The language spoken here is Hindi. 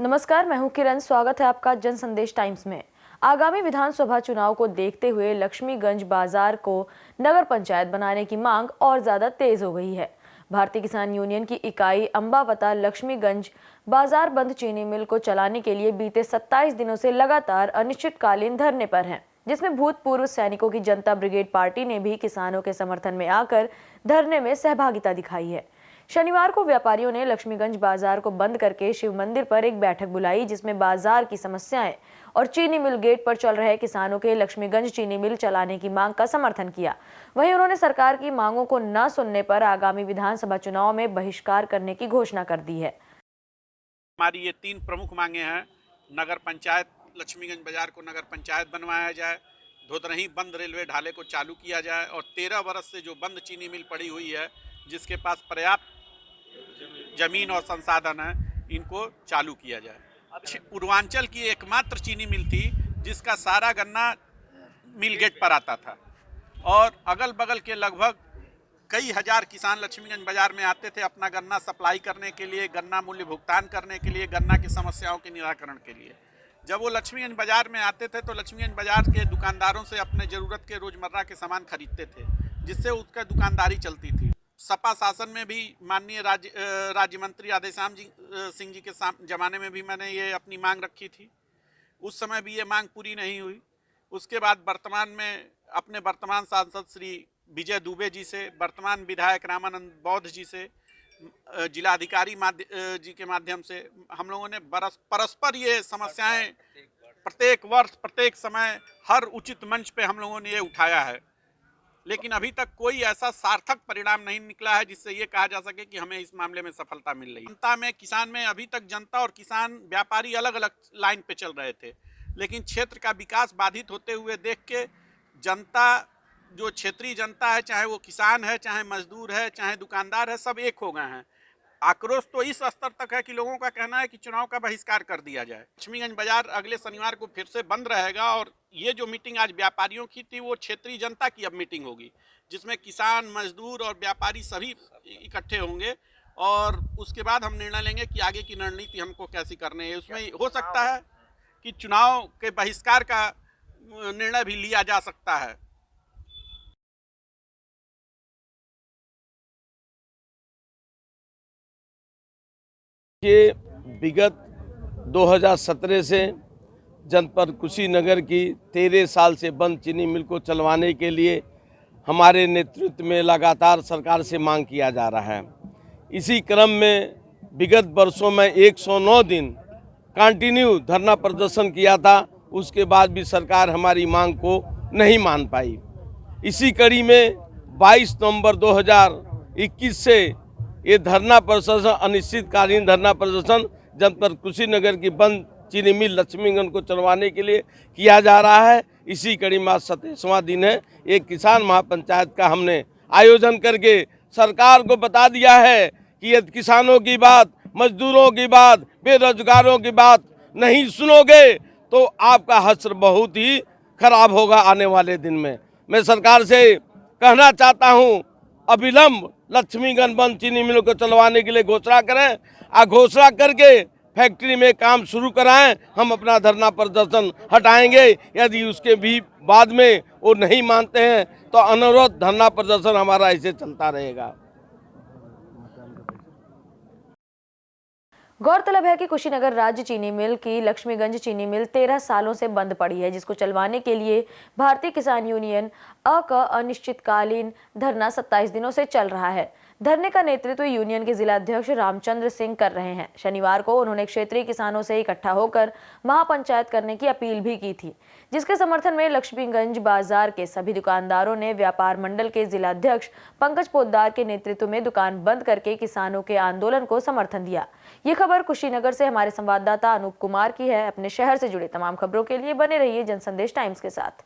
नमस्कार, मैं हूं किरण। स्वागत है आपका जन संदेश टाइम्स में। आगामी विधानसभा चुनाव को देखते हुए लक्ष्मीगंज बाजार को नगर पंचायत बनाने की मांग और ज्यादा तेज हो गई है। भारतीय किसान यूनियन की इकाई अंबावता लक्ष्मीगंज बाजार बंद चीनी मिल को चलाने के लिए बीते 27 दिनों से लगातार अनिश्चितकालीन धरने पर है, जिसमें भूतपूर्व सैनिकों की जनता ब्रिगेड पार्टी ने भी किसानों के समर्थन में आकर धरने में सहभागिता दिखाई है। शनिवार को व्यापारियों ने लक्ष्मीगंज बाजार को बंद करके शिव मंदिर पर एक बैठक बुलाई, जिसमें बाजार की समस्याएं और चीनी मिल गेट पर चल रहे किसानों के लक्ष्मीगंज चीनी मिल चलाने की मांग का समर्थन किया। वहीं उन्होंने सरकार की मांगों को न सुनने पर आगामी विधानसभा चुनाव में बहिष्कार करने की घोषणा कर दी है। हमारी ये 3 प्रमुख मांगे हैं। नगर पंचायत लक्ष्मीगंज बाजार को नगर पंचायत बनवाया जाए, धोदरही बंद रेलवे ढाले को चालू किया जाए और 13 वर्ष से जो बंद चीनी मिल पड़ी हुई है, जिसके पास पर्याप्त जमीन और संसाधन है, इनको चालू किया जाए। पूर्वांचल की एकमात्र चीनी मिल थी जिसका सारा गन्ना मिल गेट पर आता था और अगल बगल के लगभग कई हजार किसान लक्ष्मीगंज बाजार में आते थे अपना गन्ना सप्लाई करने के लिए, गन्ना मूल्य भुगतान करने के लिए, गन्ना की समस्याओं के निराकरण के लिए। जब वो लक्ष्मीगंज बाजार में आते थे तो लक्ष्मीगंज बाजार के दुकानदारों से अपने ज़रूरत के रोज़मर्रा के सामान खरीदते थे, जिससे उसका दुकानदारी चलती थी। सपा शासन में भी माननीय राज्य मंत्री आदेशाम सिंह जी के ज़माने में भी मैंने ये अपनी मांग रखी थी। उस समय भी ये मांग पूरी नहीं हुई। उसके बाद वर्तमान में अपने वर्तमान सांसद श्री विजय दुबे जी से, वर्तमान विधायक रामानंद बौद्ध जी से, जिलाधिकारी जी के माध्यम से हम लोगों ने परस्पर ये समस्याएं प्रत्येक वर्ष प्रत्येक समय हर उचित मंच पे हम लोगों ने ये उठाया है, लेकिन अभी तक कोई ऐसा सार्थक परिणाम नहीं निकला है जिससे ये कहा जा सके कि हमें इस मामले में सफलता मिल रही है। जनता में, किसान में अभी तक जनता और किसान व्यापारी अलग अलग लाइन पे चल रहे थे, लेकिन क्षेत्र का विकास बाधित होते हुए देख के जनता, जो क्षेत्रीय जनता है, चाहे वो किसान है, चाहे मजदूर है, चाहे दुकानदार है, सब एक हो गए हैं। आक्रोश तो इस स्तर तक है कि लोगों का कहना है कि चुनाव का बहिष्कार कर दिया जाए। लक्ष्मीगंज बाजार अगले शनिवार को फिर से बंद रहेगा और ये जो मीटिंग आज व्यापारियों की थी वो क्षेत्रीय जनता की अब मीटिंग होगी, जिसमें किसान, मजदूर और व्यापारी सभी इकट्ठे होंगे और उसके बाद हम निर्णय लेंगे कि आगे की रणनीति हमको कैसी करनी है। उसमें हो सकता है कि चुनाव के बहिष्कार का निर्णय भी लिया जा सकता है। ये विगत 2017 से जनपद कुशीनगर की 13 साल से बंद चीनी मिल को चलवाने के लिए हमारे नेतृत्व में लगातार सरकार से मांग किया जा रहा है। इसी क्रम में विगत वर्षों में 109 दिन कंटिन्यू धरना प्रदर्शन किया था, उसके बाद भी सरकार हमारी मांग को नहीं मान पाई। इसी कड़ी में 22 नवंबर 2021 से ये धरना प्रदर्शन, अनिश्चितकालीन धरना प्रदर्शन जनपद कुशीनगर की बंद चीनी मिल लक्ष्मीगंज को चलवाने के लिए किया जा रहा है। इसी कड़ी में 27वां दिन है। एक किसान महापंचायत का हमने आयोजन करके सरकार को बता दिया है कि यदि किसानों की बात, मजदूरों की बात, बेरोजगारों की बात नहीं सुनोगे तो आपका हश्र बहुत ही खराब होगा आने वाले दिन में। मैं सरकार से कहना चाहता हूँ, अविलंब लक्ष्मीगंज बंद चीनी मिल को चलवाने के लिए घोषणा करें, घोषणा करके फैक्ट्री में काम शुरू कराएं। हम अपना धरना प्रदर्शन हटाएंगे। यदि उसके भी बाद में वो नहीं मानते हैं तो अनवरत धरना प्रदर्शन हमारा ऐसे चलता रहेगा। गौरतलब है कि कुशीनगर राज्य चीनी मिल की लक्ष्मीगंज चीनी मिल 13 सालों से बंद पड़ी है, जिसको चलवाने के लिए भारतीय किसान यूनियन का अनिश्चितकालीन धरना 27 दिनों से चल रहा है। धरने का नेतृत्व यूनियन के जिला अध्यक्ष रामचंद्र सिंह कर रहे हैं। शनिवार को उन्होंने क्षेत्रीय किसानों से इकट्ठा होकर महापंचायत करने की अपील भी की थी, जिसके समर्थन में लक्ष्मीगंज बाजार के सभी दुकानदारों ने व्यापार मंडल के जिला अध्यक्ष पंकज पोद्दार के नेतृत्व में दुकान बंद करके किसानों के आंदोलन को समर्थन दिया। ये खबर कुशीनगर से हमारे संवाददाता अनूप कुमार की है। अपने शहर से जुड़े तमाम खबरों के लिए बने रहिए जनसंदेश टाइम्स के साथ।